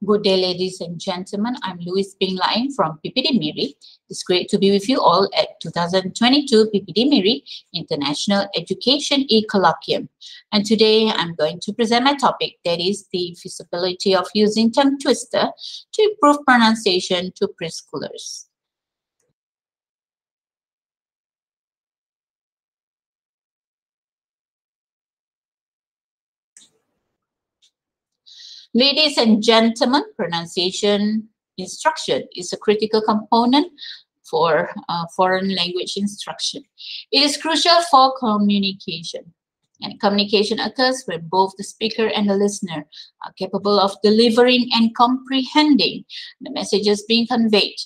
Good day, ladies and gentlemen. I'm LOUISE from PPD Miri. It's great to be with you all at 2022 PPD Miri International Education Kolokium. And today I'm going to present my topic, that is the feasibility of using tongue twister to improve pronunciation to preschoolers. Ladies and gentlemen, pronunciation instruction is a critical component for foreign language instruction. It is crucial for communication. And communication occurs when both the speaker and the listener are capable of delivering and comprehending the messages being conveyed.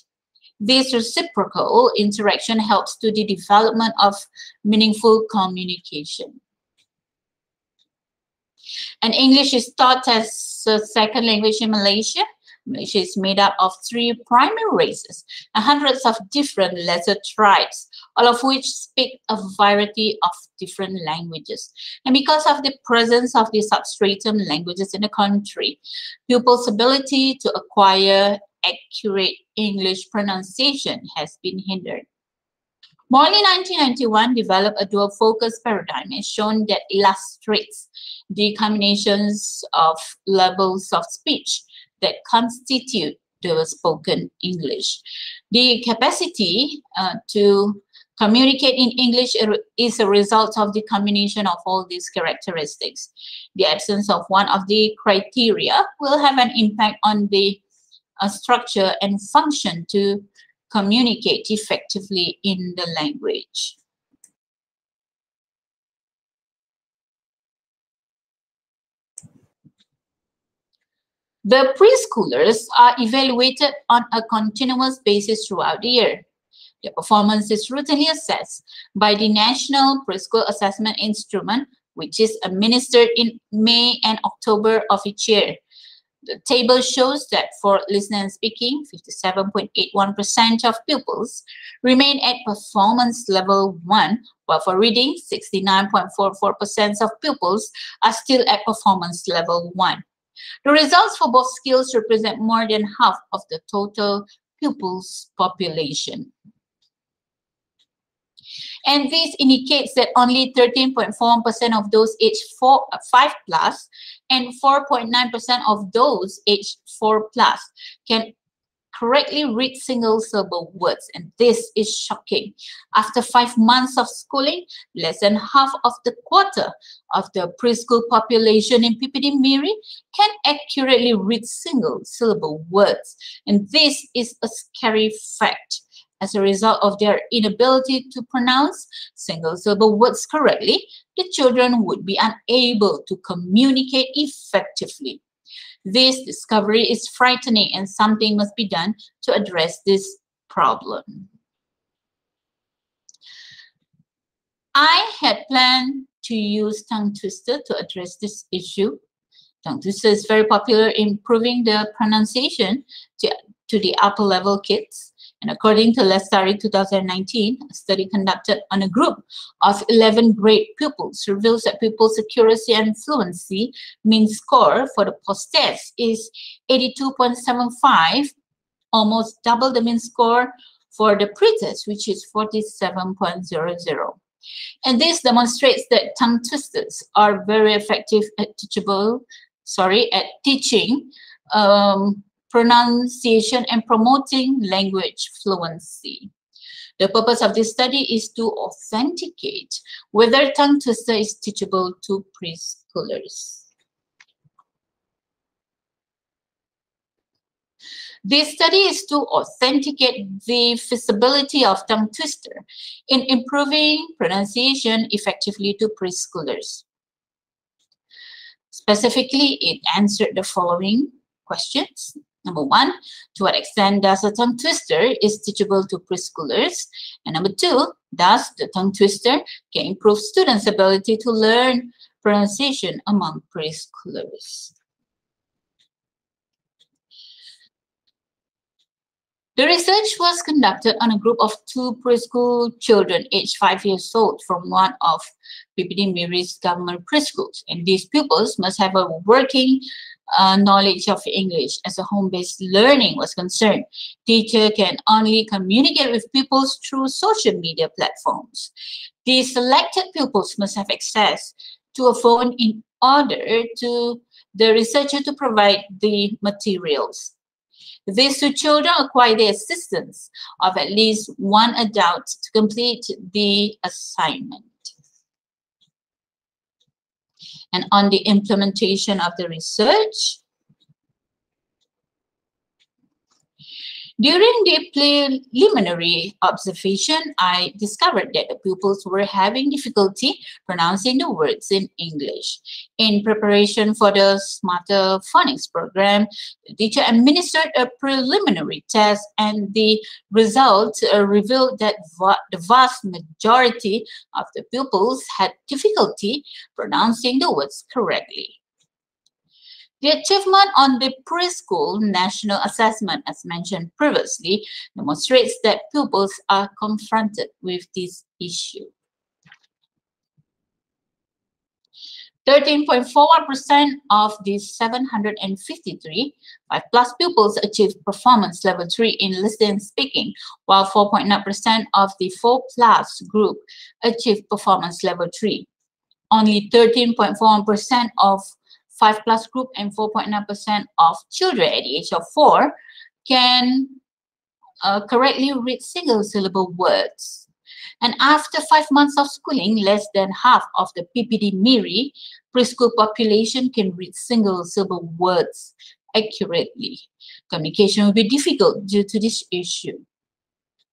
This reciprocal interaction helps to the development of meaningful communication. And English is taught as a second language in Malaysia. Malaysia is made up of 3 primary races and hundreds of different lesser tribes, all of which speak a variety of different languages. And because of the presence of the substratum languages in the country, pupils' ability to acquire accurate English pronunciation has been hindered. Morley 1991 developed a dual focus paradigm as shown that illustrates the combinations of levels of speech that constitute the spoken English. The capacity to communicate in English is a result of the combination of all these characteristics. The absence of one of the criteria will have an impact on the structure and function to communicate effectively in the language. The preschoolers are evaluated on a continuous basis throughout the year. Their performance is routinely assessed by the National Preschool Assessment Instrument, which is administered in May and October of each year. The table shows that for listening and speaking, 57.81% of pupils remain at performance level 1, while for reading, 69.44% of pupils are still at performance level 1. The results for both skills represent more than half of the total pupils population. And this indicates that only 13.4% of those aged 5 plus and 4.9% of those aged 4 plus can correctly read single syllable words. And this is shocking. After 5 months of schooling, less than half of the quarter of the preschool population in PPD Miri can accurately read single syllable words. And this is a scary fact. As a result of their inability to pronounce single-syllable words correctly, the children would be unable to communicate effectively. This discovery is frightening and something must be done to address this problem. I had planned to use tongue twister to address this issue. Tongue twister is very popular in improving the pronunciation to the upper level kids. And according to Lestari 2019, a study conducted on a group of 11 grade pupils reveals that pupils' accuracy and fluency mean score for the post-test is 82.75, almost double the mean score for the pre-test, which is 47.00. And this demonstrates that tongue twisters are very effective at teaching pronunciation and promoting language fluency. The purpose of this study is to authenticate whether tongue twister is teachable to preschoolers. This study is to authenticate the feasibility of tongue twister in improving pronunciation effectively to preschoolers. Specifically, it answered the following questions. Number 1, to what extent does a tongue twister is teachable to preschoolers? And number 2, does the tongue twister can improve students' ability to learn pronunciation among preschoolers? The research was conducted on a group of 2 preschool children aged 5 years old from one of PPD Miri's government preschools. And these pupils must have a working knowledge of English as a home-based learning was concerned. Teacher can only communicate with pupils through social media platforms. The selected pupils must have access to a phone in order to the researcher to provide the materials. These 2 children acquire the assistance of at least one adult to complete the assignment. And on the implementation of the research, during the preliminary observation, I discovered that the pupils were having difficulty pronouncing the words in English. In preparation for the Smarter Phonics program, the teacher administered a preliminary test, and the result revealed that the vast majority of the pupils had difficulty pronouncing the words correctly. The achievement on the preschool national assessment, as mentioned previously, demonstrates that pupils are confronted with this issue. 13.41% of the 753 5+ pupils achieved performance level 3 in listening and speaking, while 4.9% of the 4+ group achieved performance level 3. Only 13.41% of 5+ group and 4.9% of children at the age of 4 can correctly read single-syllable words. And after 5 months of schooling, less than half of the PPD Miri preschool population can read single-syllable words accurately. Communication will be difficult due to this issue.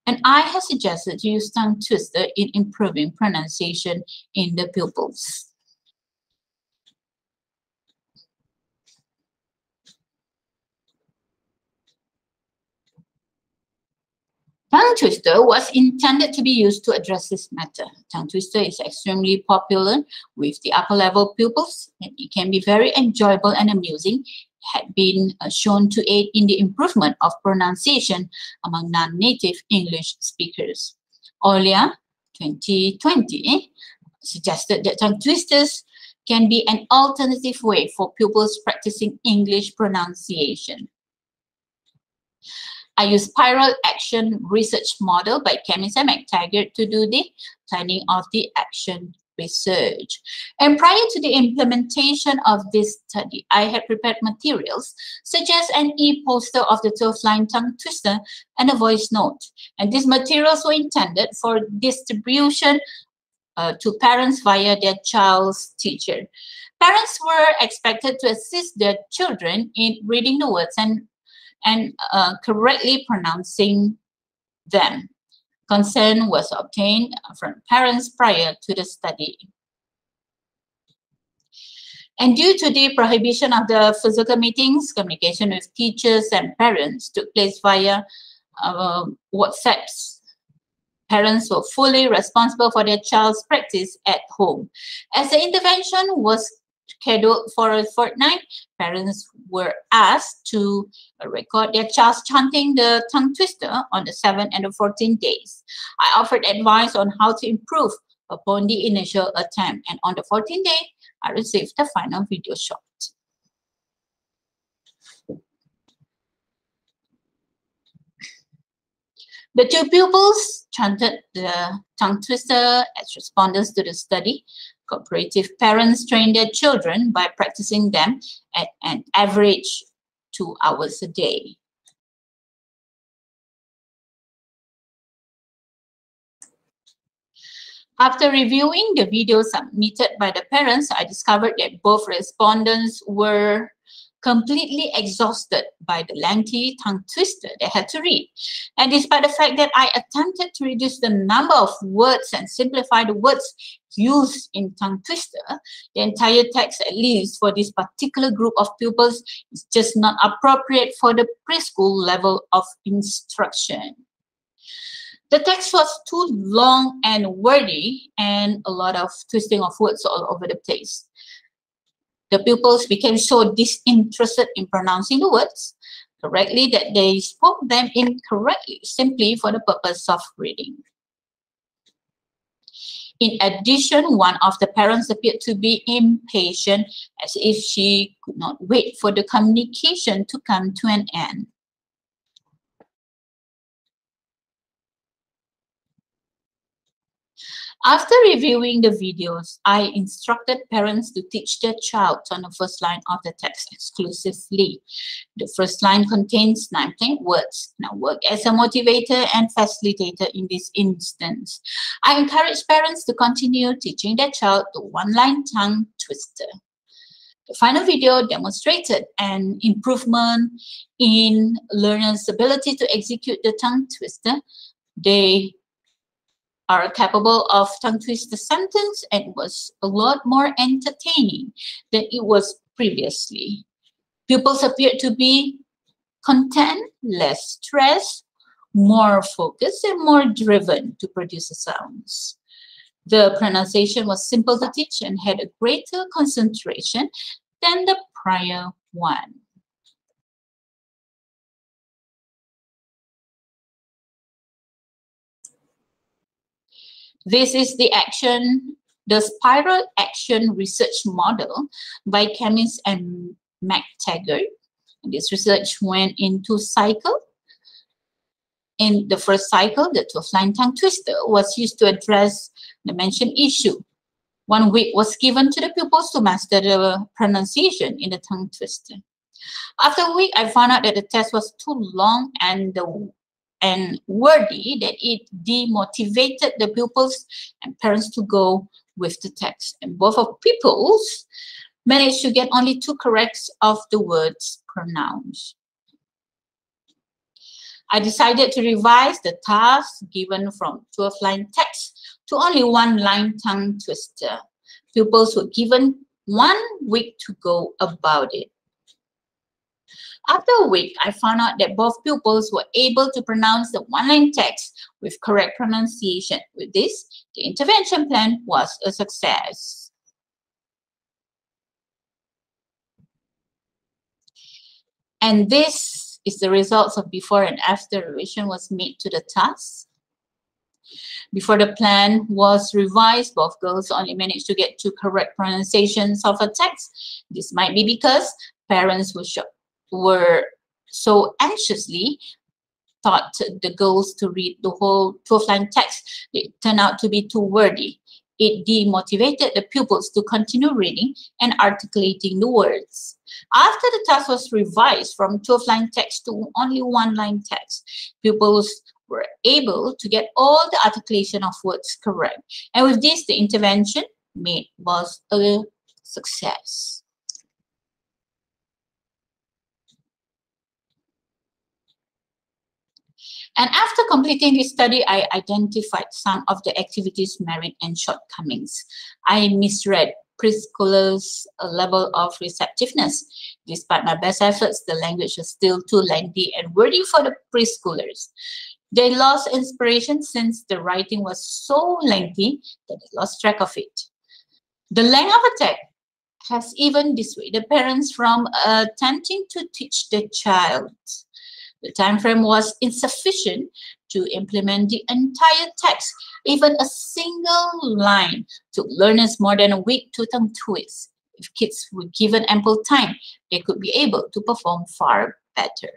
And I have suggested to use tongue twister in improving pronunciation in the pupils. Tongue twister was intended to be used to address this matter. Tongue twister is extremely popular with the upper level pupils, and it can be very enjoyable and amusing. It had been shown to aid in the improvement of pronunciation among non-native English speakers. Olia, 2020, suggested that tongue twisters can be an alternative way for pupils practicing English pronunciation. I used spiral action research model by chemist and McTaggart to do the planning of the action research. And prior to the implementation of this study, I had prepared materials such as an e-poster of the 12-line tongue twister and a voice note. And these materials were intended for distribution to parents via their child's teacher. Parents were expected to assist their children in reading the words and correctly pronouncing them. Consent was obtained from parents prior to the study. And due to the prohibition of the physical meetings, communication with teachers and parents took place via WhatsApps. Parents were fully responsible for their child's practice at home. As the intervention was scheduled for a fortnight, parents were asked to record their child's chanting the tongue twister on the 7th and the 14th days. I offered advice on how to improve upon the initial attempt, and on the 14th day, I received the final video shot. The 2 pupils chanted the tongue twister as respondents to the study. Cooperative parents train their children by practicing them at an average 2 hours a day. After reviewing the video submitted by the parents, I discovered that both respondents were completely exhausted by the lengthy tongue twister they had to read. And despite the fact that I attempted to reduce the number of words and simplify the words used in tongue twister, the entire text, at least for this particular group of pupils, is just not appropriate for the preschool level of instruction. The text was too long and wordy, and a lot of twisting of words all over the place. The pupils became so disinterested in pronouncing the words correctly that they spoke them incorrectly simply for the purpose of reading. In addition, one of the parents appeared to be impatient, as if she could not wait for the communication to come to an end. After reviewing the videos, I instructed parents to teach their child on the first line of the text exclusively. The first line contains 9 plain words. Now work as a motivator and facilitator in this instance. I encourage parents to continue teaching their child the one-line tongue twister. The final video demonstrated an improvement in learners' ability to execute the tongue twister. They are capable of tongue twister sentence and was a lot more entertaining than it was previously. Pupils appeared to be content, less stressed, more focused, and more driven to produce the sounds. The pronunciation was simple to teach and had a greater concentration than the prior one. This is the spiral action research model by chemists and McTaggart. This research went into cycle. In the first cycle, the 12-line tongue twister was used to address the mentioned issue. 1 week was given to the pupils to master the pronunciation in the tongue twister. After a week, I found out that the test was too long and wordy that it demotivated the pupils and parents to go with the text. And both of pupils managed to get only 2 corrects of the words pronounced. I decided to revise the task given from 12-line text to only 1-line tongue twister. Pupils were given 1 week to go about it. After a week, I found out that both pupils were able to pronounce the 1-line text with correct pronunciation. With this, the intervention plan was a success. And this is the results of before and after revision was made to the task. Before the plan was revised, both girls only managed to get 2 correct pronunciations of a text. This might be because parents were so anxiously taught the girls to read the whole 12-line text. It turned out to be too wordy. It demotivated the pupils to continue reading and articulating the words. After the task was revised from 12-line text to only 1-line text, pupils were able to get all the articulation of words correct. And with this, the intervention made was a success. And after completing this study, I identified some of the activities' merit and shortcomings. I misread preschoolers' level of receptiveness. Despite my best efforts, the language was still too lengthy and wordy for the preschoolers. They lost inspiration since the writing was so lengthy that they lost track of it. The length of a text has even dissuaded parents from attempting to teach their child. The time frame was insufficient to implement the entire text. Even a single line took learners more than a week to tongue twist. If kids were given ample time, they could be able to perform far better.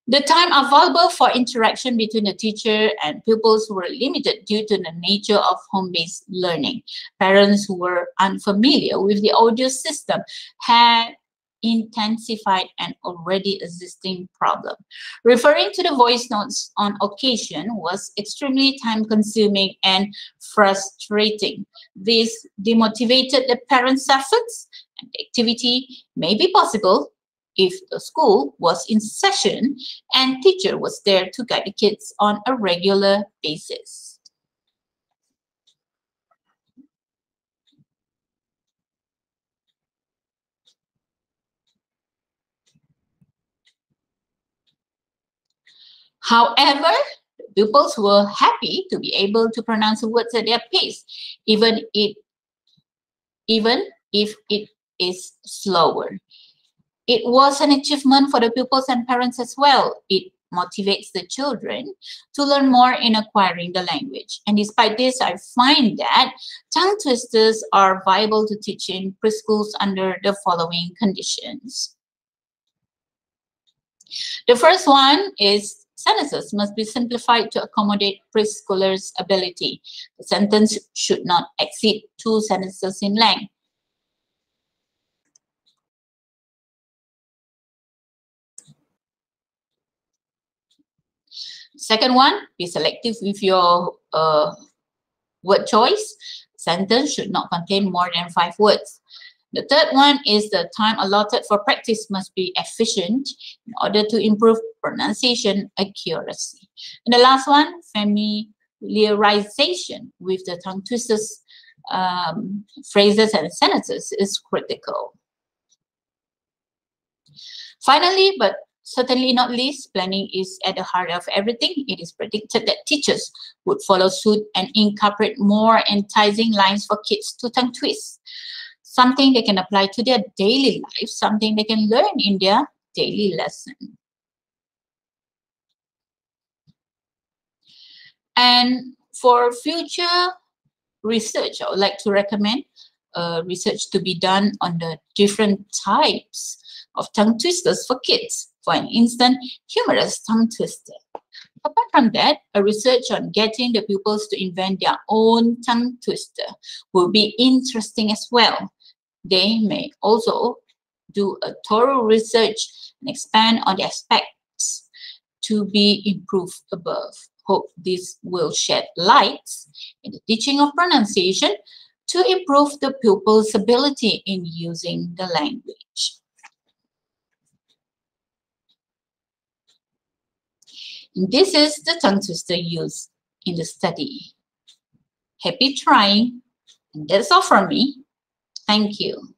The time available for interaction between the teacher and pupils were limited due to the nature of home-based learning. Parents who were unfamiliar with the audio system had intensified an already existing problem. Referring to the voice notes on occasion was extremely time-consuming and frustrating. This demotivated the parents' efforts, and the activity may be possible if the school was in session and teacher was there to guide the kids on a regular basis. However, pupils were happy to be able to pronounce the words at their pace, even if it is slower. It was an achievement for the pupils and parents as well. It motivates the children to learn more in acquiring the language. And despite this, I find that tongue twisters are viable to teach in preschools under the following conditions. The first one is sentences must be simplified to accommodate preschoolers' ability. The sentence should not exceed 2 sentences in length. Second one, be selective with your word choice. Sentence should not contain more than 5 words. The third one is the time allotted for practice must be efficient in order to improve pronunciation accuracy. And the last one, familiarization with the tongue twisters, phrases and sentences is critical. Finally, but certainly not least, planning is at the heart of everything. It is predicted that teachers would follow suit and incorporate more enticing lines for kids to tongue twist. Something they can apply to their daily life, something they can learn in their daily lesson. And for future research, I would like to recommend research to be done on the different types of tongue twisters for kids. For instance, humorous tongue twister. Apart from that, a research on getting the pupils to invent their own tongue twister will be interesting as well. They may also do a thorough research and expand on the aspects to be improved above. Hope this will shed light in the teaching of pronunciation to improve the pupils' ability in using the language. And this is the tongue twister used in the study. Happy trying, and that's all from me. Thank you.